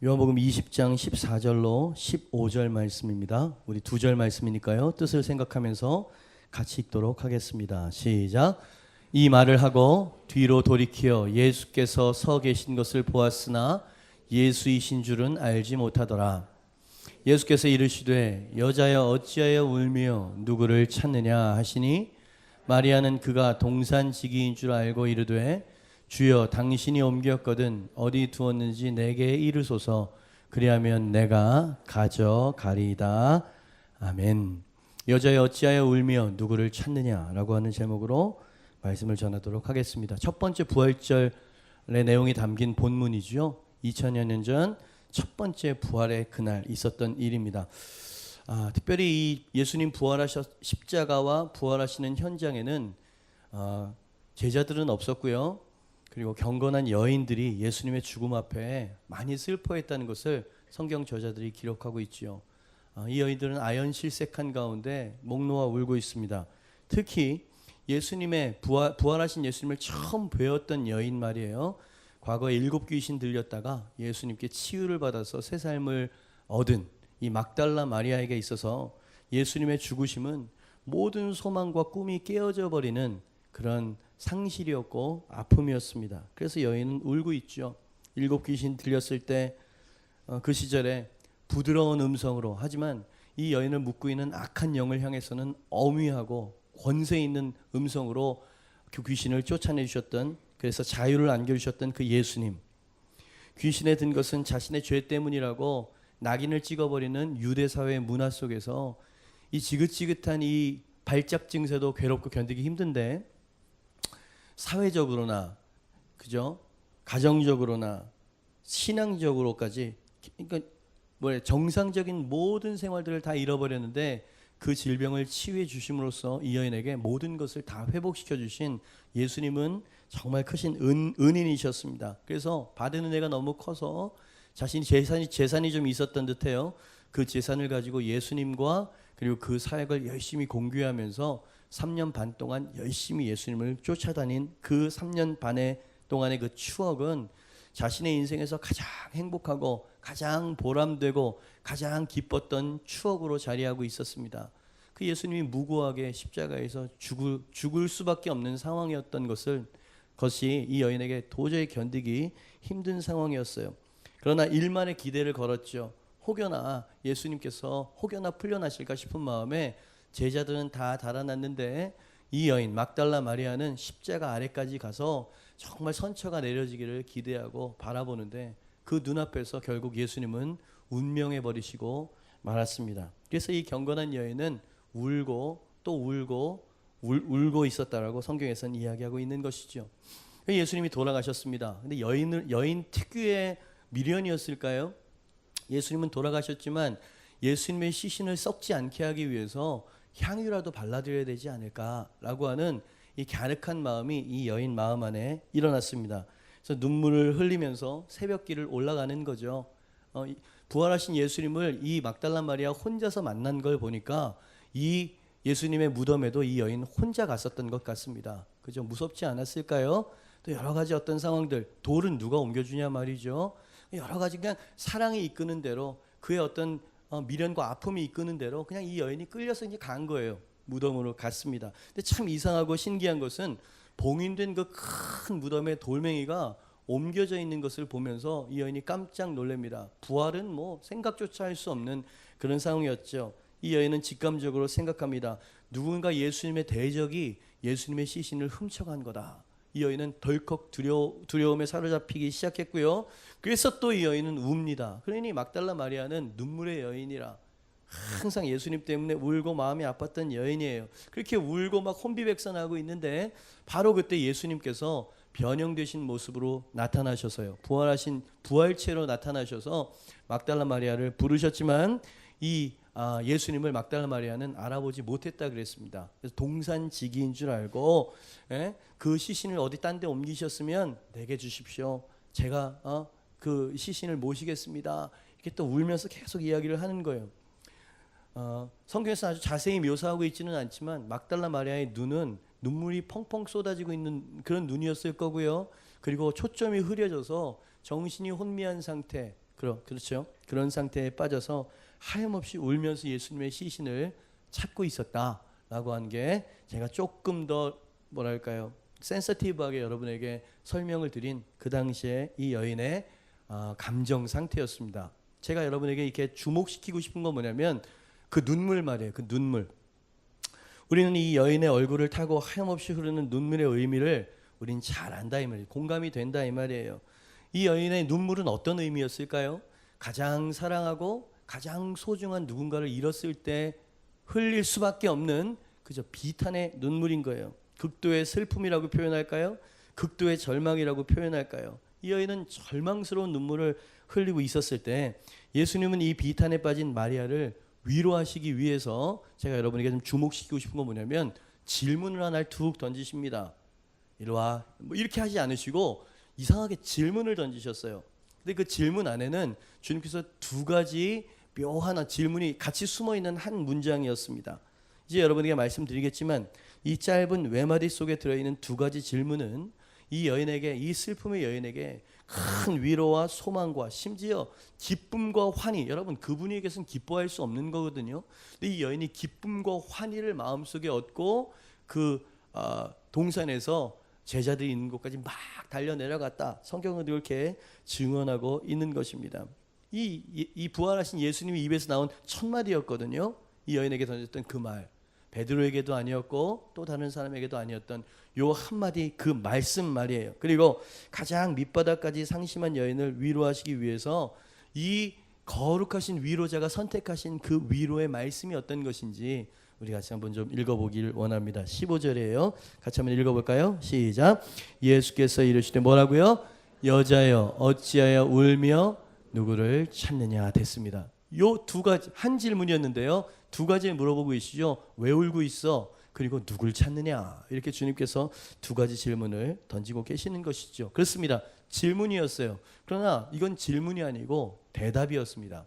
요한복음 20장 14절로 15절 말씀입니다. 우리 두 절 말씀이니까요. 뜻을 생각하면서 같이 읽도록 하겠습니다. 시작. 이 말을 하고 뒤로 돌이켜 예수께서 서 계신 것을 보았으나 예수이신 줄은 알지 못하더라. 예수께서 이르시되 여자여 어찌하여 울며 누구를 찾느냐 하시니 마리아는 그가 동산지기인 줄 알고 이르되 주여 당신이 옮겼거든 어디 두었는지 내게 이르소서. 그리하면 내가 가져가리이다. 아멘. 여자여 어찌하여 울며 누구를 찾느냐라고 하는 제목으로 말씀을 전하도록 하겠습니다. 첫 번째 부활절의 내용이 담긴 본문이죠. 2000여 년 전 첫 번째 부활의 그날 있었던 일입니다. 특별히 이 예수님 십자가와 부활하시는 현장에는 제자들은 없었고요. 그리고 경건한 여인들이 예수님의 죽음 앞에 많이 슬퍼했다는 것을 성경 저자들이 기록하고 있지요. 이 여인들은 아연실색한 가운데 목 놓아 울고 있습니다. 특히 예수님의 부활하신 예수님을 처음 뵈었던 여인 말이에요. 과거에 7 귀신 들렸다가 예수님께 치유를 받아서 새 삶을 얻은 이 막달라 마리아에게 있어서 예수님의 죽으심은 모든 소망과 꿈이 깨어져 버리는 그런 상실이었고 아픔이었습니다. 그래서 여인은 울고 있죠. 7 귀신 들렸을 때 그 시절에 부드러운 음성으로, 하지만 이 여인을 묶고 있는 악한 영을 향해서는 엄위하고 권세 있는 음성으로 그 귀신을 쫓아내 주셨던, 그래서 자유를 안겨주셨던 그 예수님. 귀신에 든 것은 자신의 죄 때문이라고 낙인을 찍어버리는 유대사회의 문화 속에서 이 지긋지긋한 이 발작 증세도 괴롭고 견디기 힘든데, 사회적으로나 그죠? 가정적으로나 신앙적으로까지, 그러니까 정상적인 모든 생활들을 다 잃어버렸는데 그 질병을 치유해 주심으로써 이 여인에게 모든 것을 다 회복시켜 주신 예수님은 정말 크신 은인이셨습니다. 그래서 받은 은혜가 너무 커서 자신이 재산이 좀 있었던 듯해요. 그 재산을 가지고 예수님과 그리고 그 사역을 열심히 공개하면서 3년 반 동안 열심히 예수님을 쫓아다닌 그 3년 반의 동안의 그 추억은 자신의 인생에서 가장 행복하고 가장 보람되고 가장 기뻤던 추억으로 자리하고 있었습니다. 그 예수님이 무고하게 십자가에서 죽을 수밖에 없는 상황이었던 것이 이 여인에게 도저히 견디기 힘든 상황이었어요. 그러나 일만의 기대를 걸었죠. 혹여나 예수님께서 풀려나실까 싶은 마음에 제자들은 다 달아났는데 이 여인 막달라 마리아는 십자가 아래까지 가서 정말 선처가 내려지기를 기대하고 바라보는데 그 눈앞에서 결국 예수님은 운명해 버리시고 말았습니다. 그래서 이 경건한 여인은 울고 또 울고 있었다라고 성경에서는 이야기하고 있는 것이죠. 예수님이 돌아가셨습니다. 근데 여인 특유의 미련이었을까요? 예수님은 돌아가셨지만 예수님의 시신을 썩지 않게 하기 위해서 향유라도 발라드려야 되지 않을까라고 하는 이 갸륵한 마음이 이 여인 마음 안에 일어났습니다. 그래서 눈물을 흘리면서 새벽길을 올라가는 거죠. 부활하신 예수님을 이 막달라 마리아 혼자서 만난 걸 보니까 이 예수님의 무덤에도 이 여인 혼자 갔었던 것 같습니다. 그죠? 무섭지 않았을까요? 또 여러 가지 어떤 상황들, 돌은 누가 옮겨주냐 말이죠. 여러 가지 그냥 사랑이 이끄는 대로, 그의 어떤 미련과 아픔이 이끄는 대로 그냥 이 여인이 끌려서 이제 간 거예요. 무덤으로 갔습니다. 근데 참 이상하고 신기한 것은 봉인된 그 큰 무덤에 돌멩이가 옮겨져 있는 것을 보면서 이 여인이 깜짝 놀랍니다. 부활은 뭐 생각조차 할 수 없는 그런 상황이었죠. 이 여인은 직감적으로 생각합니다. 누군가 예수님의 대적이 예수님의 시신을 훔쳐간 거다. 이 여인은 덜컥 두려움에 사로잡히기 시작했고요. 그래서 또 이 여인은 웁니다. 그러니 막달라 마리아는 눈물의 여인이라 항상 예수님 때문에 울고 마음이 아팠던 여인이에요. 그렇게 울고 막 혼비백산하고 있는데 바로 그때 예수님께서 변형되신 모습으로 나타나셔서요. 부활체로 나타나셔서 막달라 마리아를 부르셨지만 이 예수님을 막달라 마리아는 알아보지 못했다 그랬습니다. 그래서 동산지기인 줄 알고 그 시신을 어디 딴 데 옮기셨으면 내게 주십시오. 제가 그 시신을 모시겠습니다. 이렇게 또 울면서 계속 이야기를 하는 거예요. 성경에서 아주 자세히 묘사하고 있지는 않지만 막달라 마리아의 눈은 눈물이 펑펑 쏟아지고 있는 그런 눈이었을 거고요. 그리고 초점이 흐려져서 정신이 혼미한 상태, 그렇죠. 그런 상태에 빠져서 하염없이 울면서 예수님의 시신을 찾고 있었다라고 한 게 제가 조금 더 뭐랄까요, 센서티브하게 여러분에게 설명을 드린 그 당시에 이 여인의 감정 상태였습니다. 제가 여러분에게 이렇게 주목시키고 싶은 건 뭐냐면 그 눈물 말이에요. 그 눈물. 우리는 이 여인의 얼굴을 타고 하염없이 흐르는 눈물의 의미를 우린 잘 안다 이 말이에요. 공감이 된다 이 말이에요. 이 여인의 눈물은 어떤 의미였을까요? 가장 사랑하고 가장 소중한 누군가를 잃었을 때 흘릴 수밖에 없는 그저 비탄의 눈물인 거예요. 극도의 슬픔이라고 표현할까요? 극도의 절망이라고 표현할까요? 이 여인은 절망스러운 눈물을 흘리고 있었을 때 예수님은 이 비탄에 빠진 마리아를 위로하시기 위해서 제가 여러분에게 좀 주목시키고 싶은 건 뭐냐면 질문을 하나를 툭 던지십니다. 이리 와. 뭐 이렇게 하지 않으시고 이상하게 질문을 던지셨어요. 근데 그 질문 안에는 주님께서 두 가지 묘한 질문이 같이 숨어있는 한 문장이었습니다. 이제 여러분에게 말씀드리겠지만 이 짧은 외마디 속에 들어있는 두 가지 질문은 이 여인에게, 이 슬픔의 여인에게 큰 위로와 소망과 심지어 기쁨과 환희, 여러분 그분에게서는 기뻐할 수 없는 거거든요. 근데 이 여인이 기쁨과 환희를 마음속에 얻고 그 동산에서 제자들이 있는 곳까지 막 달려 내려갔다. 성경은 이렇게 증언하고 있는 것입니다. 이 부활하신 예수님의 입에서 나온 첫 마디였거든요. 이 여인에게 던졌던 그 말, 베드로에게도 아니었고 또 다른 사람에게도 아니었던 요 한마디 그 말씀 말이에요. 그리고 가장 밑바닥까지 상심한 여인을 위로하시기 위해서 이 거룩하신 위로자가 선택하신 그 위로의 말씀이 어떤 것인지 우리 같이 한번 좀 읽어보길 원합니다. 15절이에요. 같이 한번 읽어볼까요? 시작. 예수께서 이르시되 뭐라고요? 여자여 어찌하여 울며 누구를 찾느냐 됐습니다. 요 두 가지, 한 질문이었는데요. 두 가지 물어보고 계시죠. 왜 울고 있어? 그리고 누굴 찾느냐? 이렇게 주님께서 두 가지 질문을 던지고 계시는 것이죠. 그렇습니다. 질문이었어요. 그러나 이건 질문이 아니고 대답이었습니다.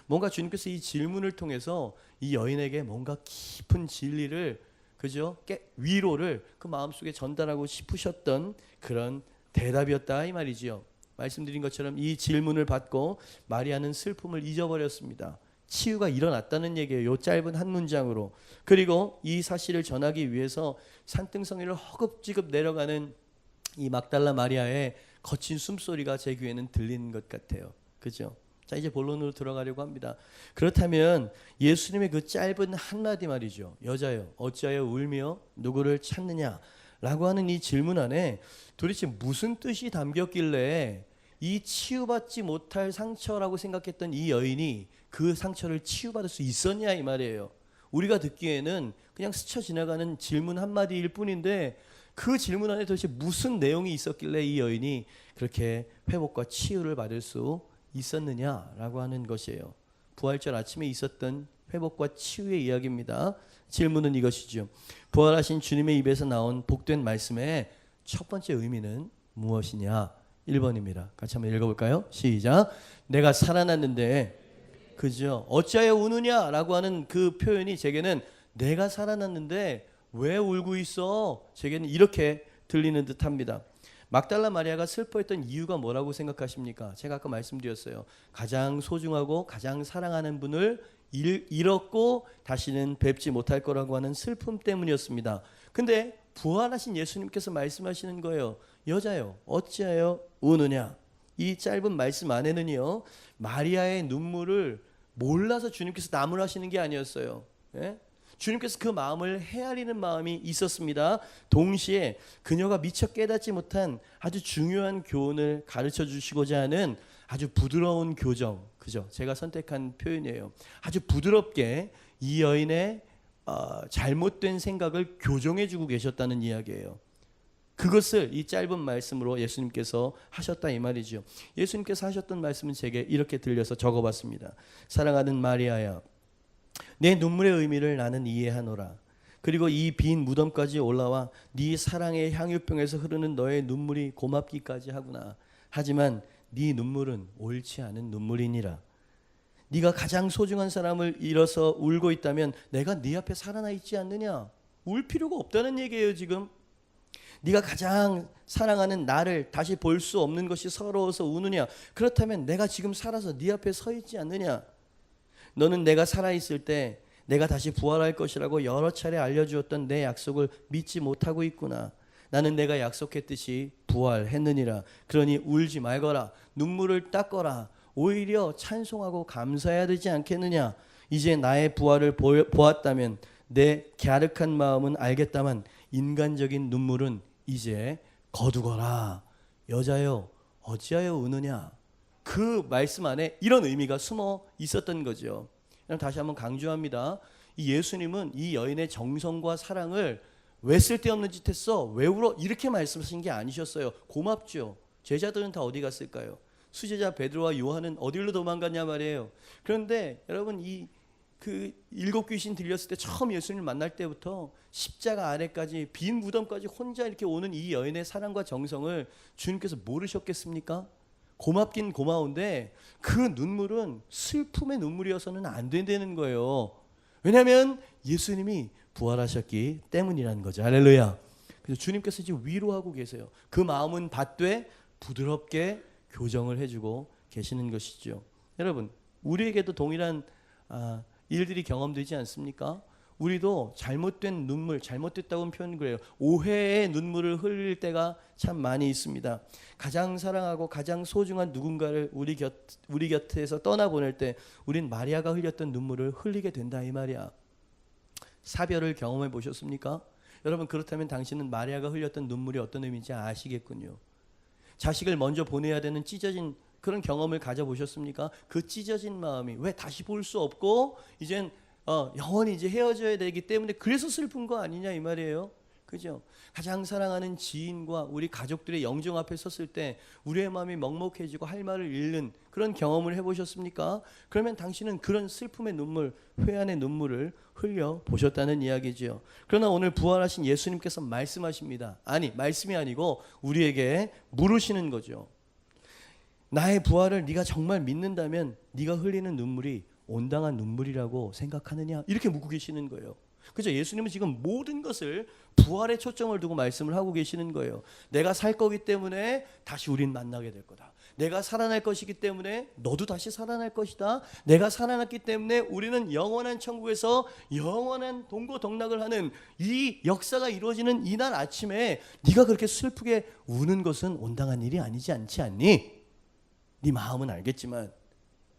뭔가 주님께서 이 질문을 통해서 이 여인에게 뭔가 깊은 진리를, 그죠? 위로를 그 마음속에 전달하고 싶으셨던 그런 대답이었다 이 말이지요. 말씀드린 것처럼 이 질문을 받고 마리아는 슬픔을 잊어버렸습니다. 치유가 일어났다는 얘기예요. 이 짧은 한 문장으로. 그리고 이 사실을 전하기 위해서 산등성 위를 허겁지겁 내려가는 이 막달라 마리아의 거친 숨소리가 제 귀에는 들리는 것 같아요. 그죠? 자, 이제 본론으로 들어가려고 합니다. 그렇다면 예수님의 그 짧은 한마디 말이죠. 여자여 어찌하여 울며 누구를 찾느냐 라고 하는 이 질문 안에 도대체 무슨 뜻이 담겼길래 이 치유받지 못할 상처라고 생각했던 이 여인이 그 상처를 치유받을 수 있었냐 이 말이에요. 우리가 듣기에는 그냥 스쳐 지나가는 질문 한마디일 뿐인데 그 질문 안에 도대체 무슨 내용이 있었길래 이 여인이 그렇게 회복과 치유를 받을 수 있었느냐라고 하는 것이에요. 부활절 아침에 있었던 회복과 치유의 이야기입니다. 질문은 이것이죠. 부활하신 주님의 입에서 나온 복된 말씀의 첫 번째 의미는 무엇이냐? 1번입니다. 같이 한번 읽어볼까요? 시작. 내가 살아났는데, 그죠? 어찌하여 우느냐라고 하는 그 표현이 제게는 내가 살아났는데 왜 울고 있어? 제게는 이렇게 들리는 듯합니다. 막달라 마리아가 슬퍼했던 이유가 뭐라고 생각하십니까? 제가 아까 말씀드렸어요. 가장 소중하고 가장 사랑하는 분을 잃었고 다시는 뵙지 못할 거라고 하는 슬픔 때문이었습니다. 근데 부활하신 예수님께서 말씀하시는 거예요. 여자여 어찌하여 우느냐. 이 짧은 말씀 안에는요, 마리아의 눈물을 몰라서 주님께서 나무라시는 게 아니었어요. 예? 주님께서 그 마음을 헤아리는 마음이 있었습니다. 동시에 그녀가 미처 깨닫지 못한 아주 중요한 교훈을 가르쳐 주시고자 하는 아주 부드러운 교정, 그죠? 제가 선택한 표현이에요. 아주 부드럽게 이 여인의 잘못된 생각을 교정해 주고 계셨다는 이야기예요. 그것을 이 짧은 말씀으로 예수님께서 하셨다 이 말이죠. 예수님께서 하셨던 말씀은 제게 이렇게 들려서 적어봤습니다. 사랑하는 마리아야, 내 눈물의 의미를 나는 이해하노라. 그리고 이 빈 무덤까지 올라와 네 사랑의 향유병에서 흐르는 너의 눈물이 고맙기까지 하구나. 하지만 네 눈물은 옳지 않은 눈물이니라. 네가 가장 소중한 사람을 잃어서 울고 있다면 내가 네 앞에 살아나 있지 않느냐? 울 필요가 없다는 얘기예요. 지금 네가 가장 사랑하는 나를 다시 볼 수 없는 것이 서러워서 우느냐? 그렇다면 내가 지금 살아서 네 앞에 서 있지 않느냐? 너는 내가 살아있을 때 내가 다시 부활할 것이라고 여러 차례 알려주었던 내 약속을 믿지 못하고 있구나. 나는 내가 약속했듯이 부활했느니라. 그러니 울지 말거라. 눈물을 닦거라. 오히려 찬송하고 감사해야 되지 않겠느냐? 이제 나의 부활을 보았다면 내 갸륵한 마음은 알겠다만 인간적인 눈물은 이제 거두거라. 여자여 어찌하여 우느냐? 그 말씀 안에 이런 의미가 숨어 있었던 거죠. 다시 한번 강조합니다. 이 예수님은 이 여인의 정성과 사랑을 왜 쓸데없는 짓 했어? 왜 울어? 이렇게 말씀하신 게 아니셨어요. 고맙죠. 제자들은 다 어디 갔을까요? 수제자 베드로와 요한은 어디로 도망갔냐 말이에요. 그런데 여러분 그 7 귀신 들렸을 때 처음 예수님을 만날 때부터 십자가 아래까지 빈 무덤까지 혼자 이렇게 오는 이 여인의 사랑과 정성을 주님께서 모르셨겠습니까? 고맙긴 고마운데 그 눈물은 슬픔의 눈물이어서는 안 된다는 거예요. 왜냐하면 예수님이 부활하셨기 때문이라는 거죠. 할렐루야. 그래서 주님께서 지금 위로하고 계세요. 그 마음은 받되 부드럽게 교정을 해주고 계시는 것이죠. 여러분, 우리에게도 동일한 일들이 경험되지 않습니까? 우리도 잘못된 눈물, 잘못됐다고는 표현 그래요. 오해의 눈물을 흘릴 때가 참 많이 있습니다. 가장 사랑하고 가장 소중한 누군가를 우리 곁에서 떠나보낼 때 우린 마리아가 흘렸던 눈물을 흘리게 된다 이 말이야. 사별을 경험해 보셨습니까? 여러분, 그렇다면 당신은 마리아가 흘렸던 눈물이 어떤 의미인지 아시겠군요. 자식을 먼저 보내야 되는 찢어진 그런 경험을 가져보셨습니까? 그 찢어진 마음이 왜 다시 볼 수 없고 이젠 영원히 이제 헤어져야 되기 때문에 그래서 슬픈 거 아니냐 이 말이에요. 그죠? 가장 사랑하는 지인과 우리 가족들의 영정 앞에 섰을 때 우리의 마음이 먹먹해지고 할 말을 잃는 그런 경험을 해보셨습니까? 그러면 당신은 그런 슬픔의 눈물, 회한의 눈물을 흘려 보셨다는 이야기지요. 그러나 오늘 부활하신 예수님께서 말씀하십니다. 아니, 말씀이 아니고 우리에게 물으시는 거죠. 나의 부활을 네가 정말 믿는다면 네가 흘리는 눈물이 온당한 눈물이라고 생각하느냐? 이렇게 묻고 계시는 거예요. 그죠? 예수님은 지금 모든 것을 부활에 초점을 두고 말씀을 하고 계시는 거예요. 내가 살 거기 때문에 다시 우린 만나게 될 거다. 내가 살아날 것이기 때문에 너도 다시 살아날 것이다. 내가 살아났기 때문에 우리는 영원한 천국에서 영원한 동고동락을 하는 이 역사가 이루어지는 이날 아침에 네가 그렇게 슬프게 우는 것은 온당한 일이 아니지 않지 않니? 네 마음은 알겠지만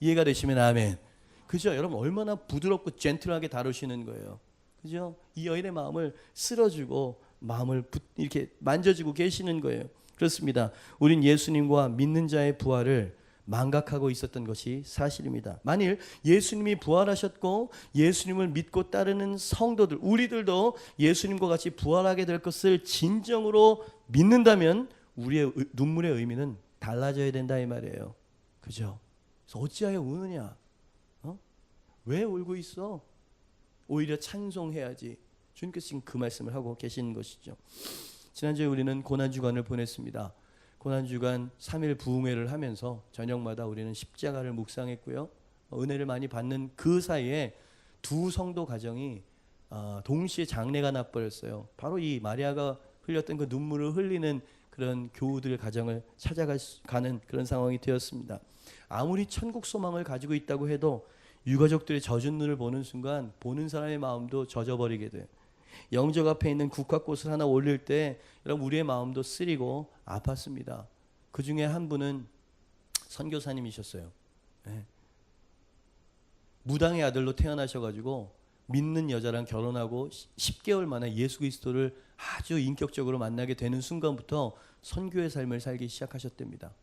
이해가 되시면 아멘. 그죠? 여러분 얼마나 부드럽고 젠틀하게 다루시는 거예요. 그죠? 이 여인의 마음을 쓸어주고 마음을 이렇게 만져주고 계시는 거예요. 그렇습니다. 우린 예수님과 믿는 자의 부활을 망각하고 있었던 것이 사실입니다. 만일 예수님이 부활하셨고 예수님을 믿고 따르는 성도들, 우리들도 예수님과 같이 부활하게 될 것을 진정으로 믿는다면 우리의 눈물의 의미는 달라져야 된다 이 말이에요. 그죠? 그래서 어찌하여 우느냐? 왜 울고 있어? 오히려 찬송해야지. 주님께서 지금 그 말씀을 하고 계시는 것이죠. 지난주에 우리는 고난주간을 보냈습니다. 고난주간 3일 부흥회를 하면서 저녁마다 우리는 십자가를 묵상했고요. 은혜를 많이 받는 그 사이에 두 성도 가정이 동시에 장례가 나버렸어요. 바로 이 마리아가 흘렸던 그 눈물을 흘리는 그런 교우들 가정을 찾아가는 그런 상황이 되었습니다. 아무리 천국 소망을 가지고 있다고 해도 유가족들의 젖은 눈을 보는 순간 보는 사람의 마음도 젖어버리게 돼. 영적 앞에 있는 국화꽃을 하나 올릴 때 여러분 우리의 마음도 쓰리고 아팠습니다. 그 중에 한 분은 선교사님이셨어요. 네. 무당의 아들로 태어나셔가지고 믿는 여자랑 결혼하고 10개월 만에 예수 그리스도를 아주 인격적으로 만나게 되는 순간부터 선교의 삶을 살기 시작하셨답니다.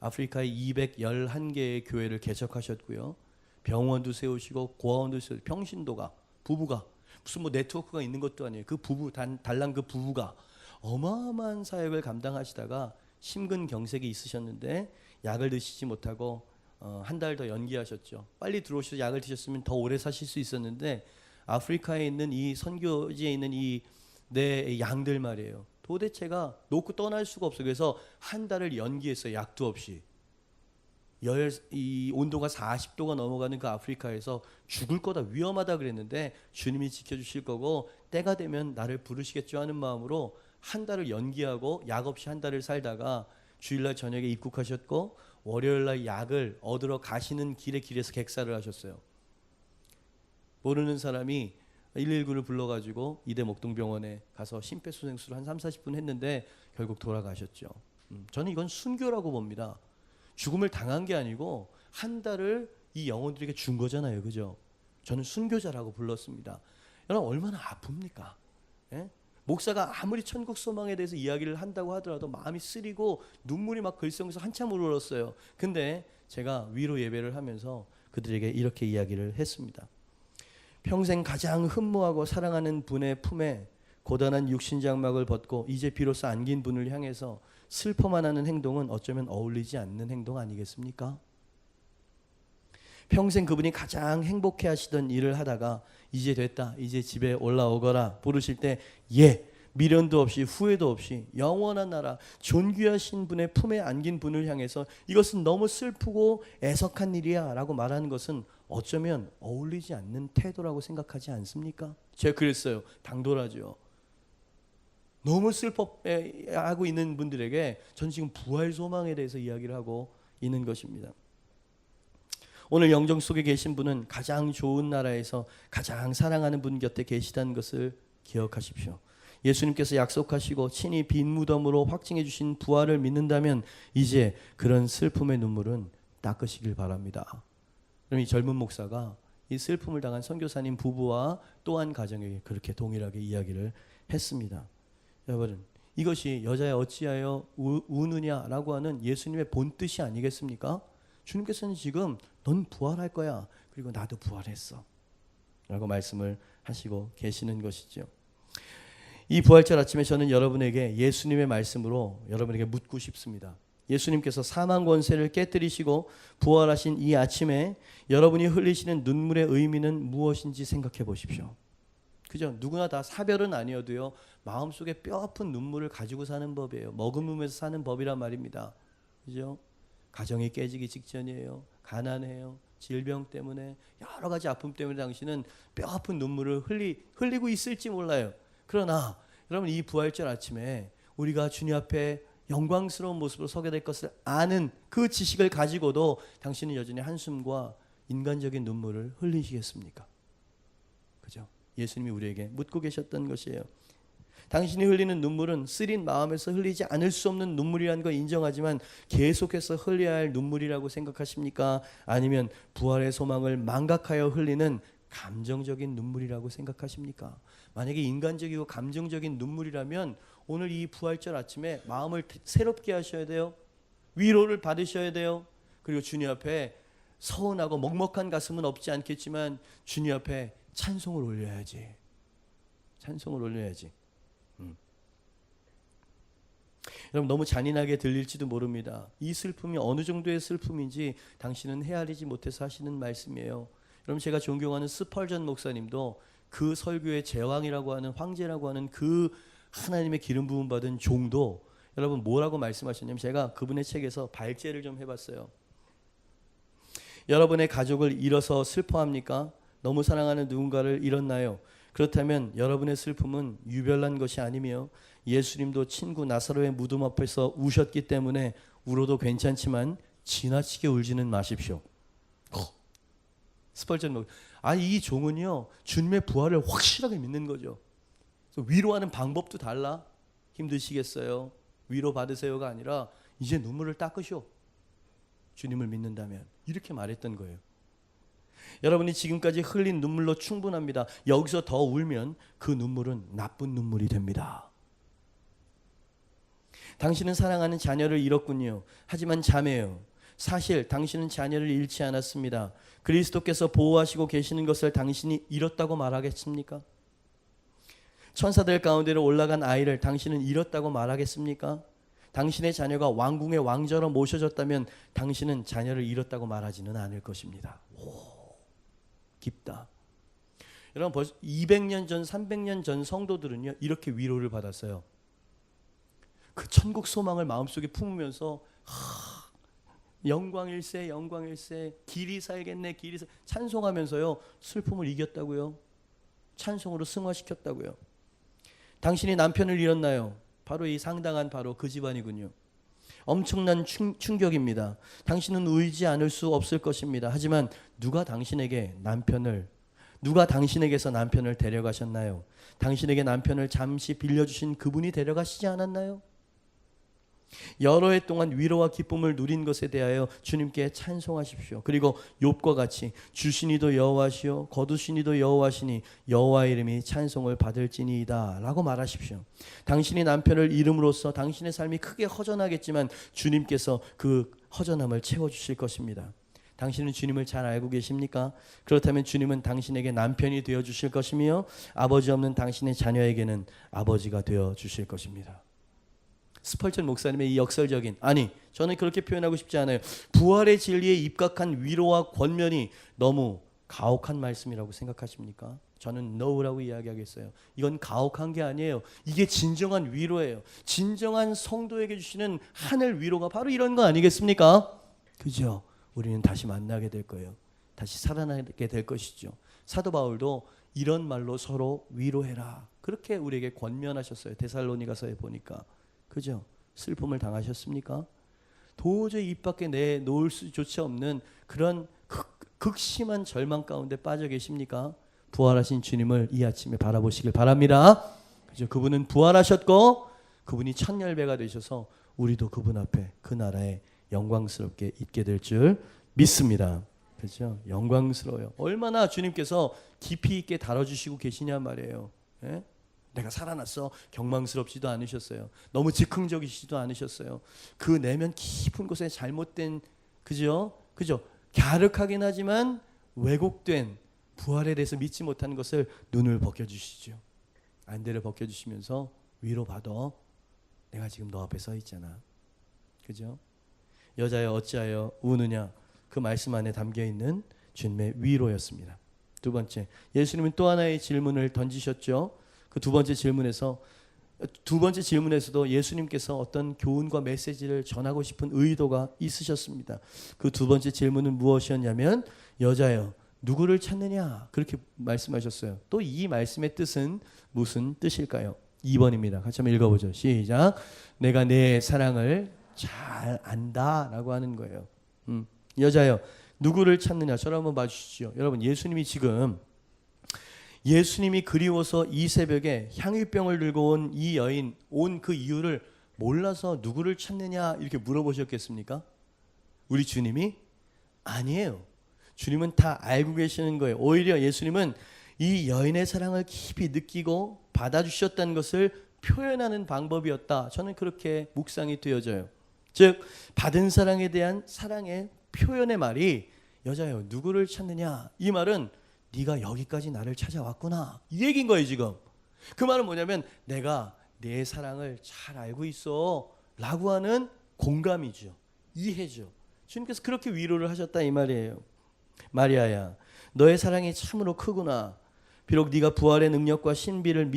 아프리카의 211개의 교회를 개척하셨고요. 병원도 세우시고 고아원도 세우시고 평신도가 부부가 무슨 뭐 네트워크가 있는 것도 아니에요. 그 부부 달랑 그 부부가 어마어마한 사역을 감당하시다가 심근경색이 있으셨는데 약을 드시지 못하고 한 달 더 연기하셨죠. 빨리 들어오셔서 약을 드셨으면 더 오래 사실 수 있었는데 아프리카에 있는 이 선교지에 있는 이 내 양들 말이에요. 도대체가 놓고 떠날 수가 없어요. 그래서 한 달을 연기했어요. 약도 없이. 이 온도가 40도가 넘어가는 그 아프리카에서 죽을 거다 위험하다 그랬는데 주님이 지켜주실 거고 때가 되면 나를 부르시겠죠 하는 마음으로 한 달을 연기하고 약 없이 한 달을 살다가 주일날 저녁에 입국하셨고 월요일날 약을 얻으러 가시는 길에서 객사를 하셨어요. 모르는 사람이 119를 불러가지고 이대 목동병원에 가서 심폐소생술을 한 30-40분 했는데 결국 돌아가셨죠. 저는 이건 순교라고 봅니다. 죽음을 당한 게 아니고 한 달을 이 영혼들에게 준 거잖아요. 그죠? 저는 순교자라고 불렀습니다. 여러분 얼마나 아픕니까? 예? 목사가 아무리 천국 소망에 대해서 이야기를 한다고 하더라도 마음이 쓰리고 눈물이 막 글썽해서 한참 울었어요. 근데 제가 위로 예배를 하면서 그들에게 이렇게 이야기를 했습니다. 평생 가장 흠모하고 사랑하는 분의 품에 고단한 육신장막을 벗고 이제 비로소 안긴 분을 향해서 슬퍼만 하는 행동은 어쩌면 어울리지 않는 행동 아니겠습니까? 평생 그분이 가장 행복해 하시던 일을 하다가 이제 됐다, 이제 집에 올라오거라 부르실 때 미련도 없이 후회도 없이 영원한 나라 존귀하신 분의 품에 안긴 분을 향해서 이것은 너무 슬프고 애석한 일이야 라고 말하는 것은 어쩌면 어울리지 않는 태도라고 생각하지 않습니까? 제가 그랬어요. 당돌하죠. 너무 슬퍼하고 있는 분들에게 전 지금 부활 소망에 대해서 이야기를 하고 있는 것입니다. 오늘 영정 속에 계신 분은 가장 좋은 나라에서 가장 사랑하는 분 곁에 계시다는 것을 기억하십시오. 예수님께서 약속하시고 친히 빈 무덤으로 확증해 주신 부활을 믿는다면 이제 그런 슬픔의 눈물은 닦으시길 바랍니다. 그럼 이 젊은 목사가 이 슬픔을 당한 선교사님 부부와 또한 가정에게 그렇게 동일하게 이야기를 했습니다. 여러분, 이것이 여자야 어찌하여 우느냐라고 하는 예수님의 본뜻이 아니겠습니까? 주님께서는 지금 넌 부활할 거야. 그리고 나도 부활했어. 라고 말씀을 하시고 계시는 것이죠. 이 부활절 아침에 저는 여러분에게 예수님의 말씀으로 여러분에게 묻고 싶습니다. 예수님께서 사망 권세를 깨뜨리시고 부활하신 이 아침에 여러분이 흘리시는 눈물의 의미는 무엇인지 생각해 보십시오. 그죠? 누구나 다 사별은 아니어도요. 마음속에 뼈아픈 눈물을 가지고 사는 법이에요. 머금으면서 사는 법이란 말입니다. 그죠? 가정이 깨지기 직전이에요. 가난해요. 질병 때문에 여러 가지 아픔 때문에 당신은 뼈아픈 눈물을 흘리고 있을지 몰라요. 그러나 여러분 이 부활절 아침에 우리가 주님 앞에 영광스러운 모습으로 서게 될 것을 아는 그 지식을 가지고도 당신은 여전히 한숨과 인간적인 눈물을 흘리시겠습니까? 그죠? 예수님이 우리에게 묻고 계셨던 것이에요. 당신이 흘리는 눈물은 쓰린 마음에서 흘리지 않을 수 없는 눈물이라는 걸 인정하지만 계속해서 흘려야 할 눈물이라고 생각하십니까? 아니면 부활의 소망을 망각하여 흘리는 감정적인 눈물이라고 생각하십니까? 만약에 인간적이고 감정적인 눈물이라면 오늘 이 부활절 아침에 마음을 새롭게 하셔야 돼요. 위로를 받으셔야 돼요. 그리고 주님 앞에 서운하고 먹먹한 가슴은 없지 않겠지만 주님 앞에 찬송을 올려야지. 찬송을 올려야지. 여러분 너무 잔인하게 들릴지도 모릅니다. 이 슬픔이 어느 정도의 슬픔인지 당신은 헤아리지 못해서 하시는 말씀이에요. 여러분 제가 존경하는 스펄전 목사님도 그 설교의 제왕이라고 하는 황제라고 하는 그 하나님의 기름 부음 받은 종도 여러분 뭐라고 말씀하셨냐면 제가 그분의 책에서 발제를 좀 해봤어요. 여러분의 가족을 잃어서 슬퍼합니까? 너무 사랑하는 누군가를 잃었나요? 그렇다면 여러분의 슬픔은 유별난 것이 아니며 예수님도 친구 나사로의 무덤 앞에서 우셨기 때문에 울어도 괜찮지만 지나치게 울지는 마십시오. 스펄전 이 종은요 주님의 부활을 확실하게 믿는 거죠. 위로하는 방법도 달라. 힘드시겠어요? 위로 받으세요가 아니라 이제 눈물을 닦으시오. 주님을 믿는다면 이렇게 말했던 거예요. 여러분이 지금까지 흘린 눈물로 충분합니다. 여기서 더 울면 그 눈물은 나쁜 눈물이 됩니다. 당신은 사랑하는 자녀를 잃었군요. 하지만 자매요, 사실 당신은 자녀를 잃지 않았습니다. 그리스도께서 보호하시고 계시는 것을 당신이 잃었다고 말하겠습니까? 천사들 가운데로 올라간 아이를 당신은 잃었다고 말하겠습니까? 당신의 자녀가 왕궁의 왕자로 모셔졌다면 당신은 자녀를 잃었다고 말하지는 않을 것입니다. 깊다. 여러분 벌써 200년 전 300년 전 성도들은요 이렇게 위로를 받았어요. 그 천국 소망을 마음속에 품으면서 영광일세 영광일세 길이 살겠네 길이 찬송하면서요 슬픔을 이겼다고요. 찬송으로 승화시켰다고요. 당신이 남편을 잃었나요? 바로 이 상당한 바로 그 집안이군요. 엄청난 충격입니다. 당신은 울지 않을 수 없을 것입니다. 하지만 누가 당신에게서 남편을 데려가셨나요? 당신에게 남편을 잠시 빌려주신 그분이 데려가시지 않았나요? 여러 해 동안 위로와 기쁨을 누린 것에 대하여 주님께 찬송하십시오. 그리고 욥과 같이 주시니도 여호와시요 거두시니도 여호와시니 여호와의 이름이 찬송을 받을지니이다 라고 말하십시오. 당신이 남편을 잃음으로써 당신의 삶이 크게 허전하겠지만 주님께서 그 허전함을 채워주실 것입니다. 당신은 주님을 잘 알고 계십니까? 그렇다면 주님은 당신에게 남편이 되어주실 것이며 아버지 없는 당신의 자녀에게는 아버지가 되어주실 것입니다. 스펄전 목사님의 이 역설적인, 아니 저는 그렇게 표현하고 싶지 않아요. 부활의 진리에 입각한 위로와 권면이 너무 가혹한 말씀이라고 생각하십니까? 저는 no라고 이야기하겠어요. 이건 가혹한 게 아니에요. 이게 진정한 위로예요. 진정한 성도에게 주시는 하늘 위로가 바로 이런 거 아니겠습니까? 그죠? 우리는 다시 만나게 될 거예요. 다시 살아나게 될 것이죠. 사도 바울도 이런 말로 서로 위로해라, 그렇게 우리에게 권면하셨어요. 데살로니가서에 보니까. 그죠? 슬픔을 당하셨습니까? 도저히 입 밖에 내놓을 수조차 없는 그런 극심한 절망 가운데 빠져 계십니까? 부활하신 주님을 이 아침에 바라보시길 바랍니다. 그죠? 그분은 부활하셨고 그분이 첫 열배가 되셔서 우리도 그분 앞에 그 나라에 영광스럽게 있게 될 줄 믿습니다. 그죠? 영광스러워요. 얼마나 주님께서 깊이 있게 다뤄주시고 계시냐 말이에요. 예? 내가 살아났어. 경망스럽지도 않으셨어요. 너무 즉흥적이시지도 않으셨어요. 그 내면 깊은 곳에 잘못된, 그죠? 갸륵하긴 하지만 왜곡된 부활에 대해서 믿지 못하는 것을 눈을 벗겨주시죠. 안대를 벗겨주시면서 위로받아. 내가 지금 너 앞에 서 있잖아. 그죠? 여자여 어찌하여 우느냐, 그 말씀 안에 담겨있는 주님의 위로였습니다. 두 번째, 예수님은 또 하나의 질문을 던지셨죠. 그 두 번째 질문에서도 예수님께서 어떤 교훈과 메시지를 전하고 싶은 의도가 있으셨습니다. 그 두 번째 질문은 무엇이었냐면, 여자여 누구를 찾느냐, 그렇게 말씀하셨어요. 또 이 말씀의 뜻은 무슨 뜻일까요? 2번입니다. 같이 한번 읽어보죠. 시작. 내가 내 사랑을 잘 안다 라고 하는 거예요. 여자여 누구를 찾느냐, 저를 한번 봐주시죠. 여러분, 예수님이 그리워서 이 새벽에 향유병을 들고 온 이 여인 온 그 이유를 몰라서 누구를 찾느냐 이렇게 물어보셨겠습니까? 우리 주님이? 아니에요. 주님은 다 알고 계시는 거예요. 오히려 예수님은 이 여인의 사랑을 깊이 느끼고 받아주셨다는 것을 표현하는 방법이었다. 저는 그렇게 묵상이 되어져요. 즉 받은 사랑에 대한 사랑의 표현의 말이 여자여 누구를 찾느냐, 이 말은 네가 여기까지 나를 찾아왔구나, 이 얘기인 거예요. 지금 그 말은 뭐냐면 내가 내 사랑을 잘 알고 있어 라고 하는 공감이죠. 이해죠. 주님께서 그렇게 위로를 하셨다 이 말이에요. 마리아야 너의 사랑이 참으로 크구나. 비록 네가 부활의 능력과 신비를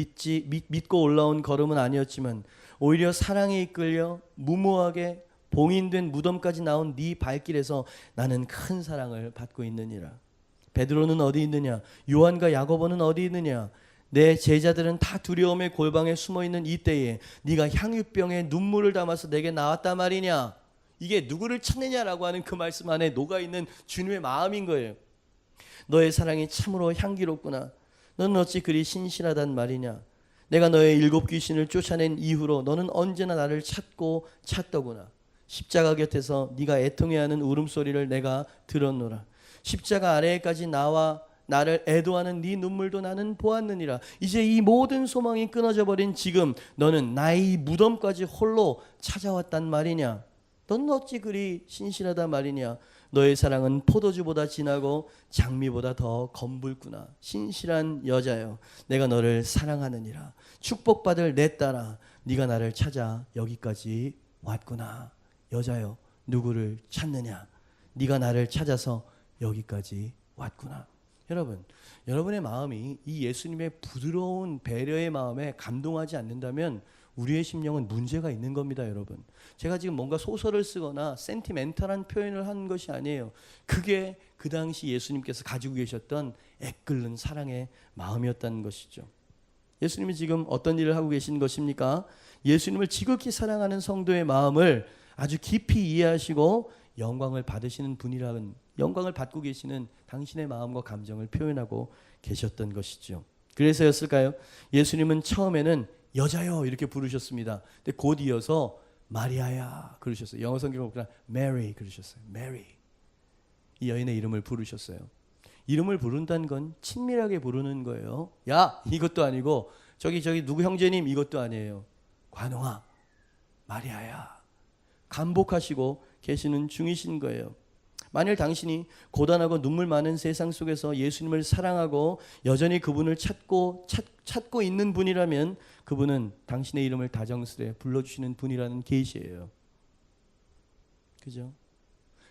믿고 올라온 걸음은 아니었지만 오히려 사랑에 이끌려 무모하게 봉인된 무덤까지 나온 네 발길에서 나는 큰 사랑을 받고 있느니라. 베드로는 어디 있느냐? 요한과 야고보는 어디 있느냐? 내 제자들은 다 두려움의 골방에 숨어있는 이때에 네가 향유병에 눈물을 담아서 내게 나왔단 말이냐? 이게 누구를 찾느냐라고 하는 그 말씀 안에 녹아있는 주님의 마음인 거예요. 너의 사랑이 참으로 향기롭구나. 너는 어찌 그리 신실하단 말이냐? 내가 너의 7 귀신을 쫓아낸 이후로 너는 언제나 나를 찾더구나. 십자가 곁에서 네가 애통해하는 울음소리를 내가 들었노라. 십자가 아래에까지 나와 나를 애도하는 네 눈물도 나는 보았느니라. 이제 이 모든 소망이 끊어져 버린 지금 너는 나의 무덤까지 홀로 찾아왔단 말이냐? 넌 어찌 그리 신실하다 말이냐? 너의 사랑은 포도주보다 진하고 장미보다 더 검붉구나. 신실한 여자여 내가 너를 사랑하느니라. 축복받을 내 딸아 네가 나를 찾아 여기까지 왔구나. 여자여 누구를 찾느냐? 네가 나를 찾아서 여기까지 왔구나. 여러분, 여러분의 마음이 이 예수님의 부드러운 배려의 마음에 감동하지 않는다면 우리의 심령은 문제가 있는 겁니다. 여러분, 제가 지금 뭔가 소설을 쓰거나 센티멘탈한 표현을 한 것이 아니에요. 그게 그 당시 예수님께서 가지고 계셨던 애끓는 사랑의 마음이었다는 것이죠. 예수님이 지금 어떤 일을 하고 계신 것입니까? 예수님을 지극히 사랑하는 성도의 마음을 아주 깊이 이해하시고 영광을 받으시는 분이라는, 영광을 받고 계시는 당신의 마음과 감정을 표현하고 계셨던 것이죠. 그래서였을까요? 예수님은 처음에는 여자여 이렇게 부르셨습니다. 근데 곧 이어서 마리아야 그러셨어요. 영어 성경을 보니까 메리 그러셨어요. 메리. 이 여인의 이름을 부르셨어요. 이름을 부른다는 건 친밀하게 부르는 거예요. 야 이것도 아니고 저기 누구 형제님 이것도 아니에요. 관홍아 마리아야 간복하시고 계시는 중이신 거예요. 만일 당신이 고단하고 눈물 많은 세상 속에서 예수님을 사랑하고 여전히 그분을 찾고 있는 분이라면 그분은 당신의 이름을 다정스레 불러주시는 분이라는 계시예요. 그죠?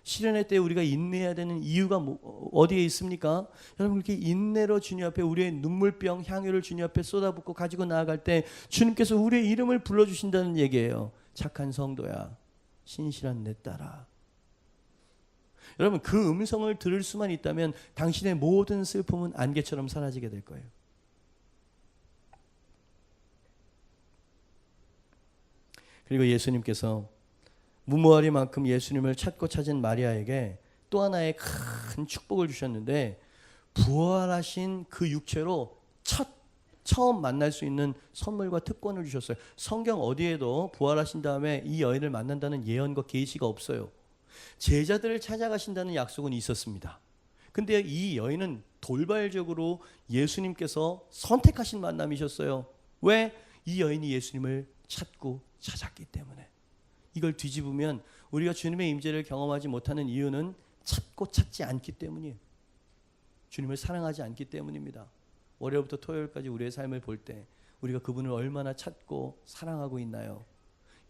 시련의 때 우리가 인내해야 되는 이유가 어디에 있습니까? 여러분 이렇게 인내로 주님 앞에 우리의 눈물병 향유를 주님 앞에 쏟아붓고 가지고 나아갈 때 주님께서 우리의 이름을 불러주신다는 얘기예요. 착한 성도야 신실한 내 딸아. 여러분 그 음성을 들을 수만 있다면 당신의 모든 슬픔은 안개처럼 사라지게 될 거예요. 그리고 예수님께서 무모하리만큼 예수님을 찾고 찾은 마리아에게 또 하나의 큰 축복을 주셨는데 부활하신 그 육체로 처음 만날 수 있는 선물과 특권을 주셨어요. 성경 어디에도 부활하신 다음에 이 여인을 만난다는 예언과 계시가 없어요. 제자들을 찾아가신다는 약속은 있었습니다. 근데 이 여인은 돌발적으로 예수님께서 선택하신 만남이셨어요. 왜? 이 여인이 예수님을 찾고 찾았기 때문에. 이걸 뒤집으면 우리가 주님의 임재를 경험하지 못하는 이유는 찾고 찾지 않기 때문이에요. 주님을 사랑하지 않기 때문입니다. 월요일부터 토요일까지 우리의 삶을 볼 때 우리가 그분을 얼마나 찾고 사랑하고 있나요?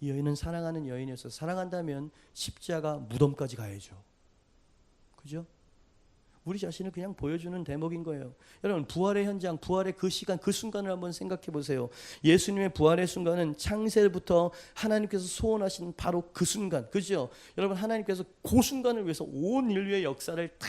이 여인은 사랑하는 여인이었어요. 사랑한다면 십자가 무덤까지 가야죠. 그죠? 우리 자신을 그냥 보여주는 대목인 거예요. 여러분 부활의 현장, 부활의 그 시간, 그 순간을 한번 생각해 보세요. 예수님의 부활의 순간은 창세부터 하나님께서 소원하신 바로 그 순간, 그죠? 여러분 하나님께서 그 순간을 위해서 온 인류의 역사를 다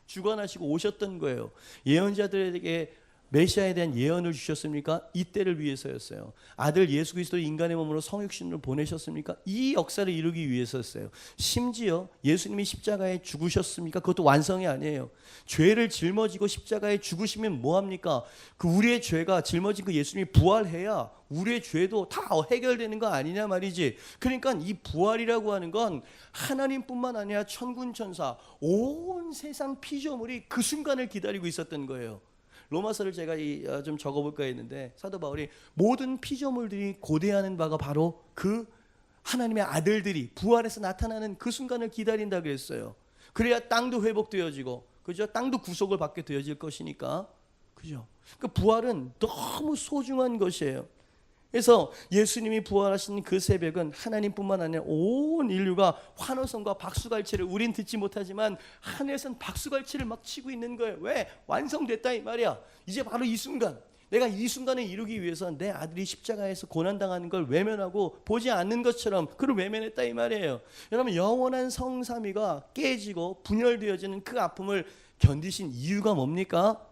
주관하시고 오셨던 거예요. 예언자들에게 메시아에 대한 예언을 주셨습니까? 이때를 위해서였어요. 아들 예수 그리스도를 인간의 몸으로 성육신으로 보내셨습니까? 이 역사를 이루기 위해서였어요. 심지어 예수님이 십자가에 죽으셨습니까? 그것도 완성이 아니에요. 죄를 짊어지고 십자가에 죽으시면 뭐합니까? 그 우리의 죄가 짊어진 그 예수님이 부활해야 우리의 죄도 다 해결되는 거 아니냐 말이지. 그러니까 이 부활이라고 하는 건 하나님뿐만 아니라 천군 천사 온 세상 피조물이 그 순간을 기다리고 있었던 거예요. 로마서를 제가 좀 적어볼까 했는데 사도 바울이 모든 피조물들이 고대하는 바가 바로 그 하나님의 아들들이 부활해서 나타나는 그 순간을 기다린다 그랬어요. 그래야 땅도 회복되어지고, 그죠? 땅도 구속을 받게 되어질 것이니까, 그죠? 그 부활은 너무 소중한 것이에요. 그래서 예수님이 부활하신 그 새벽은 하나님뿐만 아니라 온 인류가 환호성과 박수갈채를 우린 듣지 못하지만 하늘에선 박수갈채를 막 치고 있는 거예요. 왜? 완성됐다 이 말이야. 이제 바로 이 순간, 내가 이 순간을 이루기 위해서 내 아들이 십자가에서 고난당하는 걸 외면하고 보지 않는 것처럼 그를 외면했다 이 말이에요. 여러분 영원한 성삼위가 깨지고 분열되어지는 그 아픔을 견디신 이유가 뭡니까?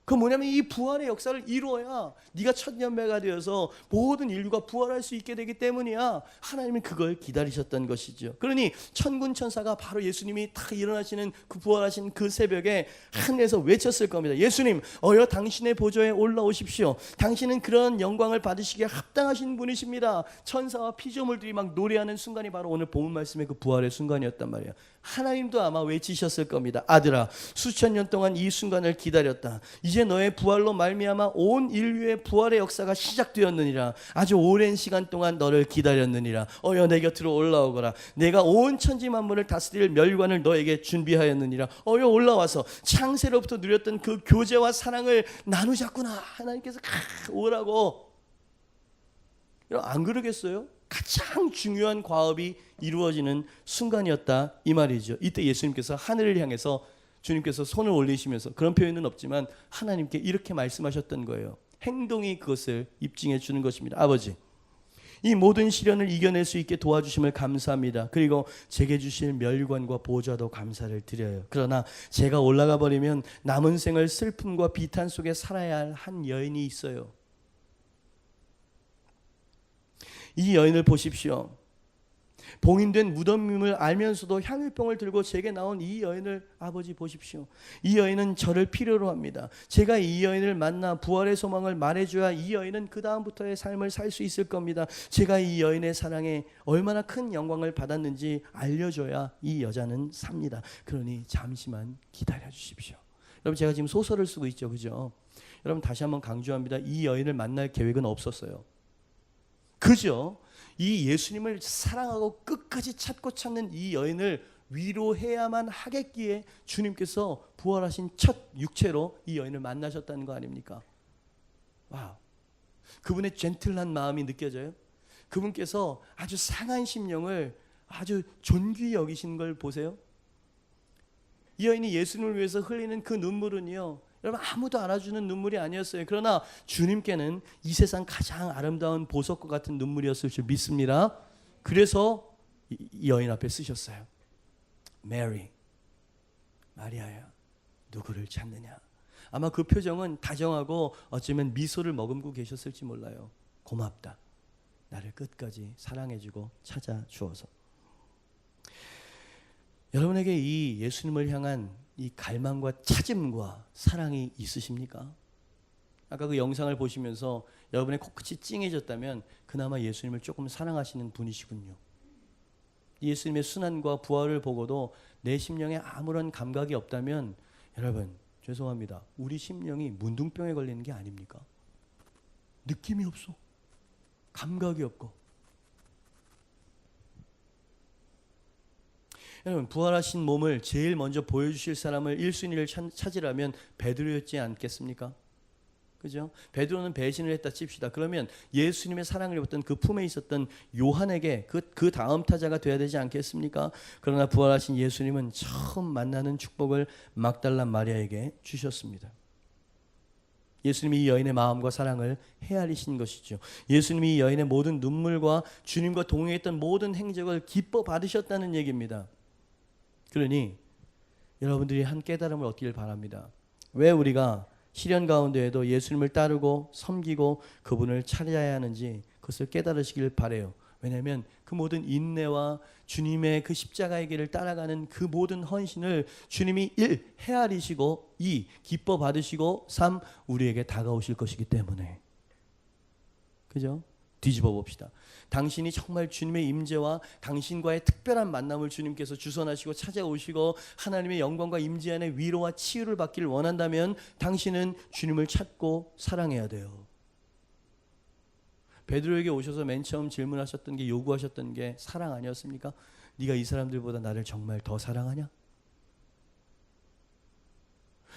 그 뭐냐면 이 부활의 역사를 이루어야 네가 천년배가 되어서 모든 인류가 부활할 수 있게 되기 때문이야. 하나님은 그걸 기다리셨던 것이죠. 그러니 천군 천사가 바로 예수님이 딱 일어나시는 그 부활하신 그 새벽에 하늘에서 외쳤을 겁니다. 예수님 어여 당신의 보좌에 올라오십시오. 당신은 그런 영광을 받으시기에 합당하신 분이십니다. 천사와 피조물들이 막 노래하는 순간이 바로 오늘 본문 말씀의 그 부활의 순간이었단 말이에요. 하나님도 아마 외치셨을 겁니다. 아들아 수천 년 동안 이 순간을 기다렸다. 이제 너의 부활로 말미암아 온 인류의 부활의 역사가 시작되었느니라. 아주 오랜 시간 동안 너를 기다렸느니라. 어여 내 곁으로 올라오거라. 내가 온 천지 만물을 다스릴 멸관을 너에게 준비하였느니라. 어여 올라와서 창세로부터 누렸던 그 교제와 사랑을 나누자꾸나. 하나님께서 오라고. 안 그러겠어요? 가장 중요한 과업이 이루어지는 순간이었다 이 말이죠. 이때 예수님께서 하늘을 향해서 주님께서 손을 올리시면서, 그런 표현은 없지만 하나님께 이렇게 말씀하셨던 거예요. 행동이 그것을 입증해 주는 것입니다. 아버지, 이 모든 시련을 이겨낼 수 있게 도와주심을 감사합니다. 그리고 제게 주실 멸관과 보좌도 감사를 드려요. 그러나 제가 올라가 버리면 남은 생을 슬픔과 비탄 속에 살아야 할 한 여인이 있어요. 이 여인을 보십시오. 봉인된 무덤임을 알면서도 향유병을 들고 제게 나온 이 여인을 아버지 보십시오. 이 여인은 저를 필요로 합니다. 제가 이 여인을 만나 부활의 소망을 말해줘야 이 여인은 그 다음부터의 삶을 살 수 있을 겁니다. 제가 이 여인의 사랑에 얼마나 큰 영광을 받았는지 알려줘야 이 여자는 삽니다. 그러니 잠시만 기다려 주십시오. 여러분, 제가 지금 소설을 쓰고 있죠, 그죠? 여러분, 다시 한번 강조합니다. 이 여인을 만날 계획은 없었어요. 그죠? 이 예수님을 사랑하고 끝까지 찾고 찾는 이 여인을 위로해야만 하겠기에 주님께서 부활하신 첫 육체로 이 여인을 만나셨다는 거 아닙니까? 와우. 그분의 젠틀한 마음이 느껴져요. 그분께서 아주 상한 심령을 아주 존귀히 여기신 걸 보세요. 이 여인이 예수님을 위해서 흘리는 그 눈물은요, 여러분, 아무도 알아주는 눈물이 아니었어요. 그러나 주님께는 이 세상 가장 아름다운 보석과 같은 눈물이었을 줄 믿습니다. 그래서 이 여인 앞에 쓰셨어요. 메리, 마리아야, 누구를 찾느냐. 아마 그 표정은 다정하고 어쩌면 미소를 머금고 계셨을지 몰라요. 고맙다. 나를 끝까지 사랑해주고 찾아주어서. 여러분에게 이 예수님을 향한 이 갈망과 찾음과 사랑이 있으십니까? 아까 그 영상을 보시면서 여러분의 코끝이 찡해졌다면 그나마 예수님을 조금 사랑하시는 분이시군요. 예수님의 순환과 부활을 보고도 내 심령에 아무런 감각이 없다면 여러분, 죄송합니다. 우리 심령이 문둥병에 걸리는 게 아닙니까? 느낌이 없어. 감각이 없고. 여러분, 부활하신 몸을 제일 먼저 보여주실 사람을 1순위를 찾으라면 베드로였지 않겠습니까? 그죠? 베드로는 배신을 했다 칩시다. 그러면 예수님의 사랑을 입었던 그 품에 있었던 요한에게 그 다음 타자가 돼야 되지 않겠습니까? 그러나 부활하신 예수님은 처음 만나는 축복을 막달라 마리아에게 주셨습니다. 예수님이 이 여인의 마음과 사랑을 헤아리신 것이죠. 예수님이 이 여인의 모든 눈물과 주님과 동행했던 모든 행적을 기뻐 받으셨다는 얘기입니다. 그러니 여러분들이 한 깨달음을 얻기를 바랍니다. 왜 우리가 시련 가운데에도 예수님을 따르고 섬기고 그분을 찾아야 하는지 그것을 깨달으시길 바라요. 왜냐하면 그 모든 인내와 주님의 그 십자가의 길을 따라가는 그 모든 헌신을 주님이 1. 헤아리시고 2. 기뻐 받으시고 3. 우리에게 다가오실 것이기 때문에. 그죠? 뒤집어 봅시다. 당신이 정말 주님의 임재와 당신과의 특별한 만남을 주님께서 주선하시고 찾아오시고 하나님의 영광과 임재 안에 위로와 치유를 받기를 원한다면 당신은 주님을 찾고 사랑해야 돼요. 베드로에게 오셔서 맨 처음 질문하셨던 게, 요구하셨던 게 사랑 아니었습니까? 네가 이 사람들보다 나를 정말 더 사랑하냐?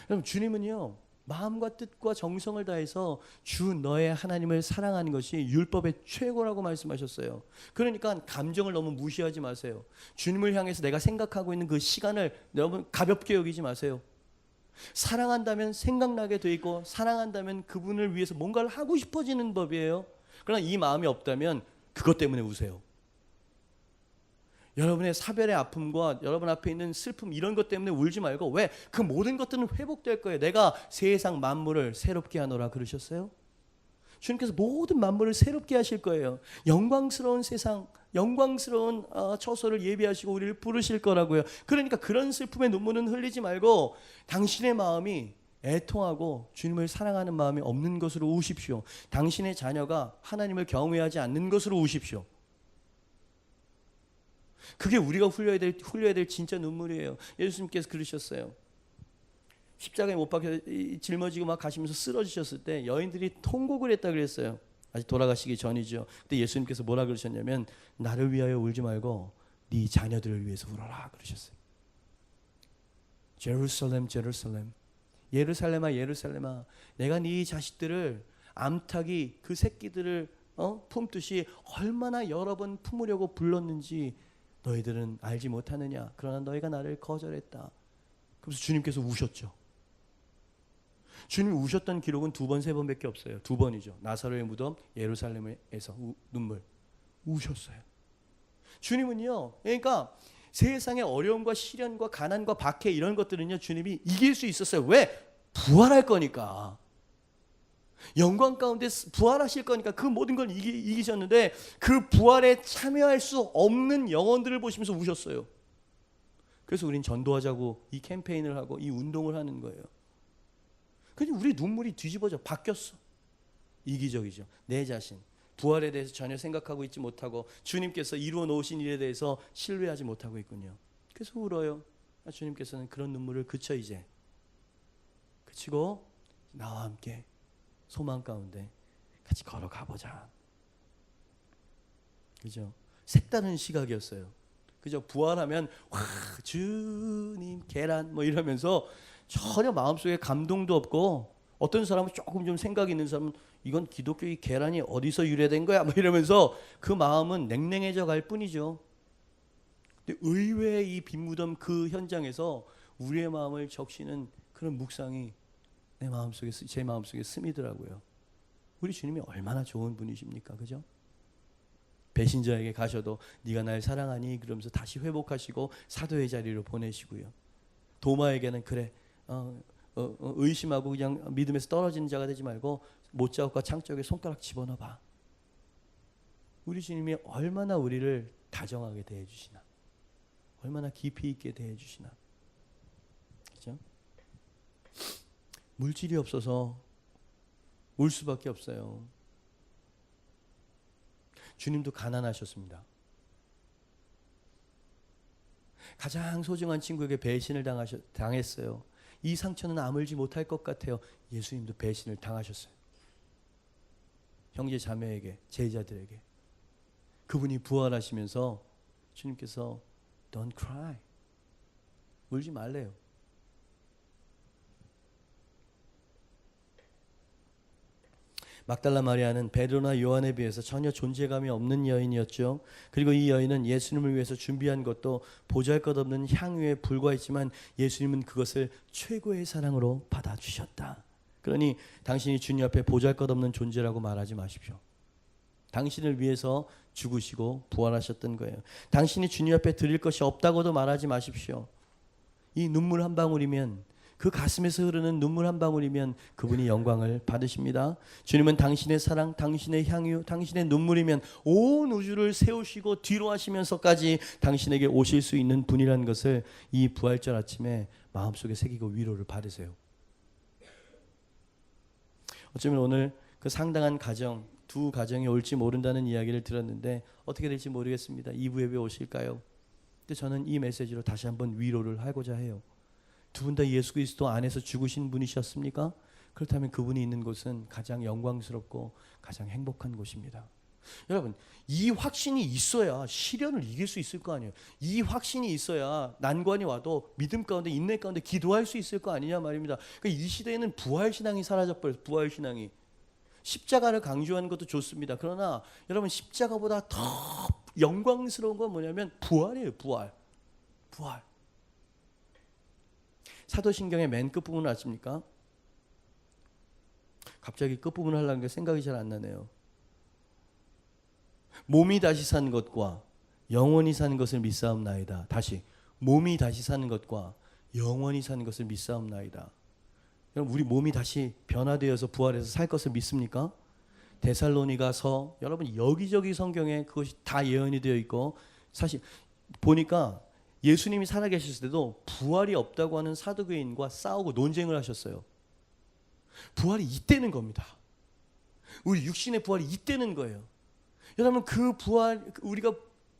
여러분, 주님은요, 마음과 뜻과 정성을 다해서 주 너의 하나님을 사랑하는 것이 율법의 최고라고 말씀하셨어요. 그러니까 감정을 너무 무시하지 마세요. 주님을 향해서 내가 생각하고 있는 그 시간을 여러분 가볍게 여기지 마세요. 사랑한다면 생각나게 돼 있고 사랑한다면 그분을 위해서 뭔가를 하고 싶어지는 법이에요. 그러나 이 마음이 없다면 그것 때문에 우세요. 여러분의 사별의 아픔과 여러분 앞에 있는 슬픔, 이런 것 때문에 울지 말고, 왜? 그 모든 것들은 회복될 거예요. 내가 세상 만물을 새롭게 하노라 그러셨어요. 주님께서 모든 만물을 새롭게 하실 거예요. 영광스러운 세상, 영광스러운 처소를 예비하시고 우리를 부르실 거라고요. 그러니까 그런 슬픔의 눈물은 흘리지 말고 당신의 마음이 애통하고 주님을 사랑하는 마음이 없는 것으로 우십시오. 당신의 자녀가 하나님을 경외하지 않는 것으로 우십시오. 그게 우리가 흘려야 될 진짜 눈물이에요. 예수님께서 그러셨어요. 십자가에 못 박혀 짊어지고 막 가시면서 쓰러지셨을 때 여인들이 통곡을 했다 그랬어요. 아직 돌아가시기 전이죠. 그때 예수님께서 뭐라 그러셨냐면, 나를 위하여 울지 말고 네 자녀들을 위해서 울어라 그러셨어요. 제루살렘, 제루살렘, 예루살렘아, 예루살렘아, 내가 네 자식들을 암탉이 그 새끼들을 품듯이 얼마나 여러 번 품으려고 불렀는지 너희들은 알지 못하느냐. 그러나 너희가 나를 거절했다. 그래서 주님께서 우셨죠. 주님이 우셨던 기록은 2번, 3번밖에 없어요. 2번이죠. 나사로의 무덤, 예루살렘에서 눈물. 우셨어요. 주님은요, 그러니까 세상의 어려움과 시련과 가난과 박해, 이런 것들은요, 주님이 이길 수 있었어요. 왜? 부활할 거니까. 영광 가운데 부활하실 거니까 그 모든 걸 이기셨는데 그 부활에 참여할 수 없는 영혼들을 보시면서 우셨어요. 그래서 우린 전도하자고 이 캠페인을 하고 이 운동을 하는 거예요. 그런데 우리 눈물이 뒤집어져 바뀌었어. 이기적이죠. 내 자신 부활에 대해서 전혀 생각하고 있지 못하고 주님께서 이루어 놓으신 일에 대해서 신뢰하지 못하고 있군요. 그래서 울어요. 주님께서는 그런 눈물을 그쳐 이제 그치고 나와 함께 소망 가운데 같이 걸어가 보자. 그죠? 색다른 시각이었어요. 그죠? 부활하면 와 주님 계란 뭐 이러면서 전혀 마음속에 감동도 없고 어떤 사람은 조금 좀 생각이 있는 사람은 이건 기독교의 계란이 어디서 유래된 거야 뭐 이러면서 그 마음은 냉랭해져 갈 뿐이죠. 근데 의외의 이 빈무덤 그 현장에서 우리의 마음을 적시는 그런 묵상이 제 마음속에 스미더라고요. 우리 주님이 얼마나 좋은 분이십니까? 그죠? 배신자에게 가셔도 네가 날 사랑하니 그러면서 다시 회복하시고 사도의 자리로 보내시고요. 도마에게는 그래 의심하고 그냥 믿음에서 떨어지는 자가 되지 말고 못자국과 창쪽에 손가락 집어넣어봐. 우리 주님이 얼마나 우리를 다정하게 대해주시나, 얼마나 깊이 있게 대해주시나. 그죠? 물질이 없어서 울 수밖에 없어요. 주님도 가난하셨습니다. 가장 소중한 친구에게 배신을 당했어요. 이 상처는 아물지 못할 것 같아요. 예수님도 배신을 당하셨어요. 형제 자매에게, 제자들에게. 그분이 부활하시면서 주님께서 Don't cry. 울지 말래요. 막달라 마리아는 베드로나 요한에 비해서 전혀 존재감이 없는 여인이었죠. 그리고 이 여인은 예수님을 위해서 준비한 것도 보잘것없는 향유에 불과했지만 예수님은 그것을 최고의 사랑으로 받아주셨다. 그러니 당신이 주님 앞에 보잘것없는 존재라고 말하지 마십시오. 당신을 위해서 죽으시고 부활하셨던 거예요. 당신이 주님 앞에 드릴 것이 없다고도 말하지 마십시오. 이 눈물 한 방울이면, 그 가슴에서 흐르는 눈물 한 방울이면 그분이 영광을 받으십니다. 주님은 당신의 사랑, 당신의 향유, 당신의 눈물이면 온 우주를 세우시고 뒤로 하시면서까지 당신에게 오실 수 있는 분이라는 것을 이 부활절 아침에 마음속에 새기고 위로를 받으세요. 어쩌면 오늘 그 상당한 가정, 두 가정이 올지 모른다는 이야기를 들었는데 어떻게 될지 모르겠습니다. 2부 예배 오실까요? 근데 저는 이 메시지로 다시 한번 위로를 하고자 해요. 두 분 다 예수 그리스도 안에서 죽으신 분이셨습니까? 그렇다면 그분이 있는 곳은 가장 영광스럽고 가장 행복한 곳입니다. 여러분, 이 확신이 있어야 시련을 이길 수 있을 거 아니에요. 이 확신이 있어야 난관이 와도 믿음 가운데, 인내 가운데 기도할 수 있을 거 아니냐 말입니다. 그러니까 이 시대에는 부활신앙이 사라져버려요. 부활신앙이. 십자가를 강조하는 것도 좋습니다. 그러나 여러분, 십자가보다 더 영광스러운 건 뭐냐면 부활이에요. 부활. 사도신경의 맨 끝부분을 아십니까? 갑자기 끝부분 하려는 게 생각이 잘 안 나네요. 몸이 다시 사는 것과 영원히 사는 것을 믿사옵나이다. 다시, 몸이 다시 사는 것과 영원히 사는 것을 믿사옵나이다. 여러분, 우리 몸이 다시 변화되어서 부활해서 살 것을 믿습니까? 데살로니가서, 여러분 여기저기 성경에 그것이 다 예언이 되어 있고, 사실 보니까 예수님이 살아계셨을 때도 부활이 없다고 하는 사두개인과 싸우고 논쟁을 하셨어요. 부활이 있다는 겁니다. 우리 육신의 부활이 있다는 거예요. 여러분, 그 부활, 우리가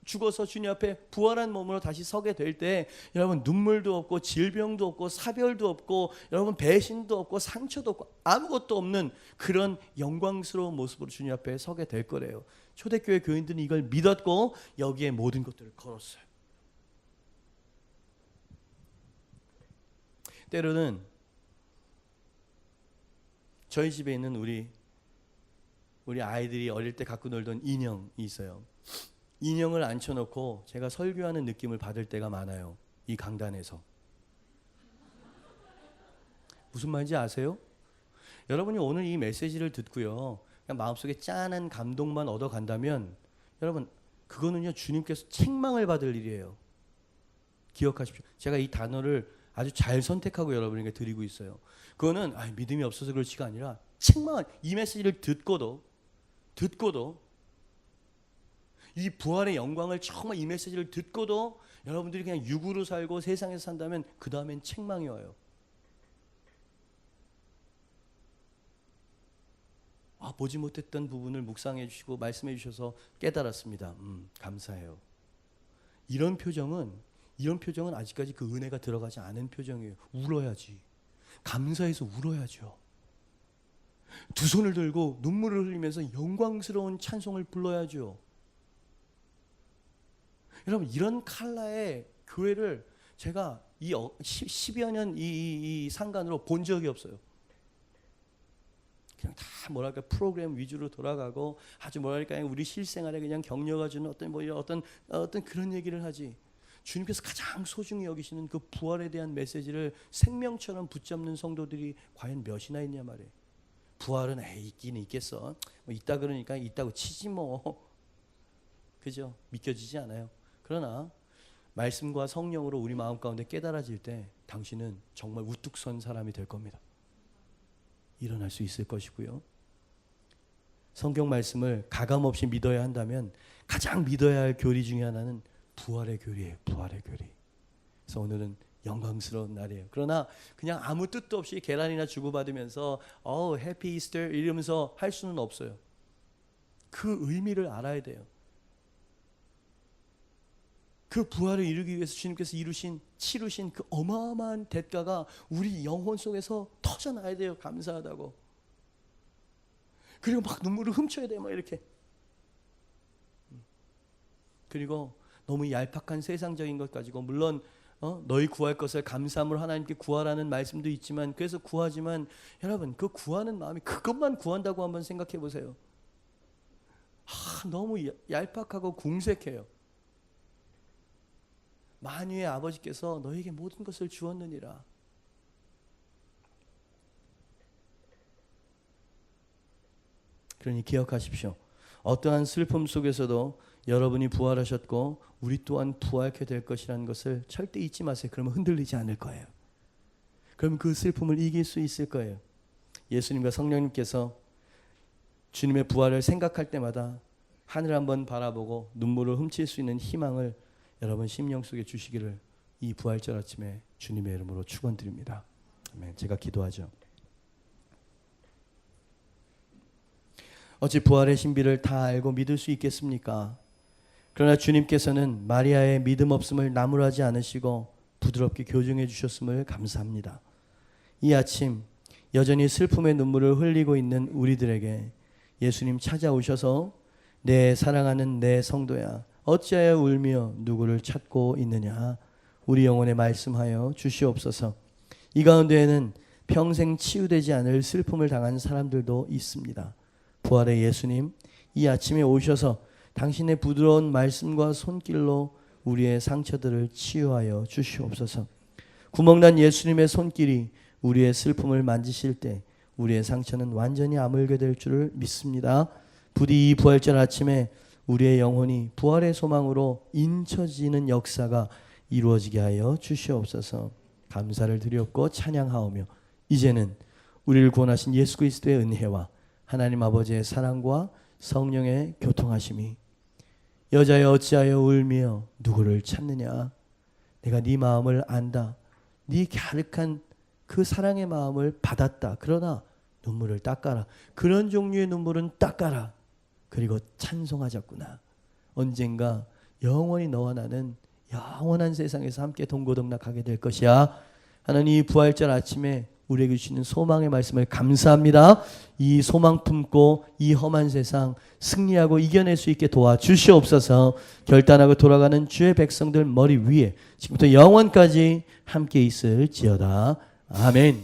죽어서 주님 앞에 부활한 몸으로 다시 서게 될 때 여러분, 눈물도 없고 질병도 없고 사별도 없고 여러분, 배신도 없고 상처도 없고 아무것도 없는 그런 영광스러운 모습으로 주님 앞에 서게 될 거래요. 초대교회 교인들은 이걸 믿었고 여기에 모든 것들을 걸었어요. 때로는 저희 집에 있는 우리 아이들이 어릴 때 갖고 놀던 인형이 있어요. 인형을 앉혀놓고 제가 설교하는 느낌을 받을 때가 많아요. 이 강단에서. 무슨 말인지 아세요? 여러분이 오늘 이 메시지를 듣고요, 그냥 마음속에 짠한 감동만 얻어간다면 여러분, 그거는요 주님께서 책망을 받을 일이에요. 기억하십시오. 제가 이 단어를 아주 잘 선택하고 여러분에게 드리고 있어요. 그거는 믿음이 없어서 그렇지가 아니라 책망, 이 메시지를 듣고도 이 부활의 영광을 정말 이 메시지를 듣고도 여러분들이 그냥 육으로 살고 세상에서 산다면 그 다음엔 책망이 와요. 보지 못했던 부분을 묵상해 주시고 말씀해 주셔서 깨달았습니다. 감사해요. 이런 표정은 아직까지 그 은혜가 들어가지 않은 표정이에요. 울어야지. 감사해서 울어야죠. 두 손을 들고 눈물을 흘리면서 영광스러운 찬송을 불러야죠. 여러분, 이런 칼라의 교회를 제가 이 10여 년 이 상간으로 본 적이 없어요. 그냥 다 뭐랄까 프로그램 위주로 돌아가고 아주 뭐랄까 우리 실생활에 그냥 격려가 주는 어떤 그런 얘기를 하지. 주님께서 가장 소중히 여기시는 그 부활에 대한 메시지를 생명처럼 붙잡는 성도들이 과연 몇이나 있냐 말이에요. 부활은 있긴 있겠어. 뭐 있다 그러니까 있다고 치지 뭐. 그죠? 믿겨지지 않아요. 그러나 말씀과 성령으로 우리 마음 가운데 깨달아질 때 당신은 정말 우뚝 선 사람이 될 겁니다. 일어날 수 있을 것이고요. 성경 말씀을 가감없이 믿어야 한다면 가장 믿어야 할 교리 중에 하나는 부활의 교리예요. 부활의 교리. 그래서 오늘은 영광스러운 날이에요. 그러나 그냥 아무 뜻도 없이 계란이나 주고받으면서 해피 이스터 이러면서 할 수는 없어요. 그 의미를 알아야 돼요. 그 부활을 이루기 위해서 주님께서 치르신 그 어마어마한 대가가 우리 영혼 속에서 터져나야 돼요. 감사하다고. 그리고 막 눈물을 훔쳐야 돼요. 막 이렇게. 그리고 너무 얄팍한 세상적인 것 가지고 물론 너희 구할 것을 감사함으로 하나님께 구하라는 말씀도 있지만 그래서 구하지만 여러분 그 구하는 마음이 그것만 구한다고 한번 생각해 보세요. 너무 얄팍하고 궁색해요. 만유의 아버지께서 너에게 모든 것을 주었느니라. 그러니 기억하십시오. 어떠한 슬픔 속에서도 여러분이 부활하셨고 우리 또한 부활케 될 것이라는 것을 절대 잊지 마세요. 그러면 흔들리지 않을 거예요. 그럼 그 슬픔을 이길 수 있을 거예요. 예수님과 성령님께서 주님의 부활을 생각할 때마다 하늘 한번 바라보고 눈물을 훔칠 수 있는 희망을 여러분 심령 속에 주시기를 이 부활절 아침에 주님의 이름으로 축원드립니다. 아멘. 제가 기도하죠. 어찌 부활의 신비를 다 알고 믿을 수 있겠습니까? 그러나 주님께서는 마리아의 믿음 없음을 나무라지 않으시고 부드럽게 교정해 주셨음을 감사합니다. 이 아침 여전히 슬픔의 눈물을 흘리고 있는 우리들에게 예수님 찾아오셔서 내 사랑하는 내 성도야 어찌하여 울며 누구를 찾고 있느냐 우리 영혼에 말씀하여 주시옵소서. 이 가운데에는 평생 치유되지 않을 슬픔을 당한 사람들도 있습니다. 부활의 예수님 이 아침에 오셔서 당신의 부드러운 말씀과 손길로 우리의 상처들을 치유하여 주시옵소서. 구멍난 예수님의 손길이 우리의 슬픔을 만지실 때 우리의 상처는 완전히 아물게 될 줄을 믿습니다. 부디 이 부활절 아침에 우리의 영혼이 부활의 소망으로 인쳐지는 역사가 이루어지게 하여 주시옵소서. 감사를 드렸고 찬양하오며 이제는 우리를 구원하신 예수 그리스도의 은혜와 하나님 아버지의 사랑과 성령의 교통하심이 여자여 어찌하여 울며 누구를 찾느냐 내가 네 마음을 안다. 네 갸륵한 그 사랑의 마음을 받았다. 그러나 눈물을 닦아라. 그런 종류의 눈물은 닦아라. 그리고 찬송하자꾸나. 언젠가 영원히 너와 나는 영원한 세상에서 함께 동고동락하게 될 것이야. 하나님 이 부활절 아침에 우리에게 주시는 소망의 말씀을 감사합니다. 이 소망 품고 이 험한 세상 승리하고 이겨낼 수 있게 도와주시옵소서. 결단하고 돌아가는 주의 백성들 머리 위에 지금부터 영원까지 함께 있을지어다. 아멘.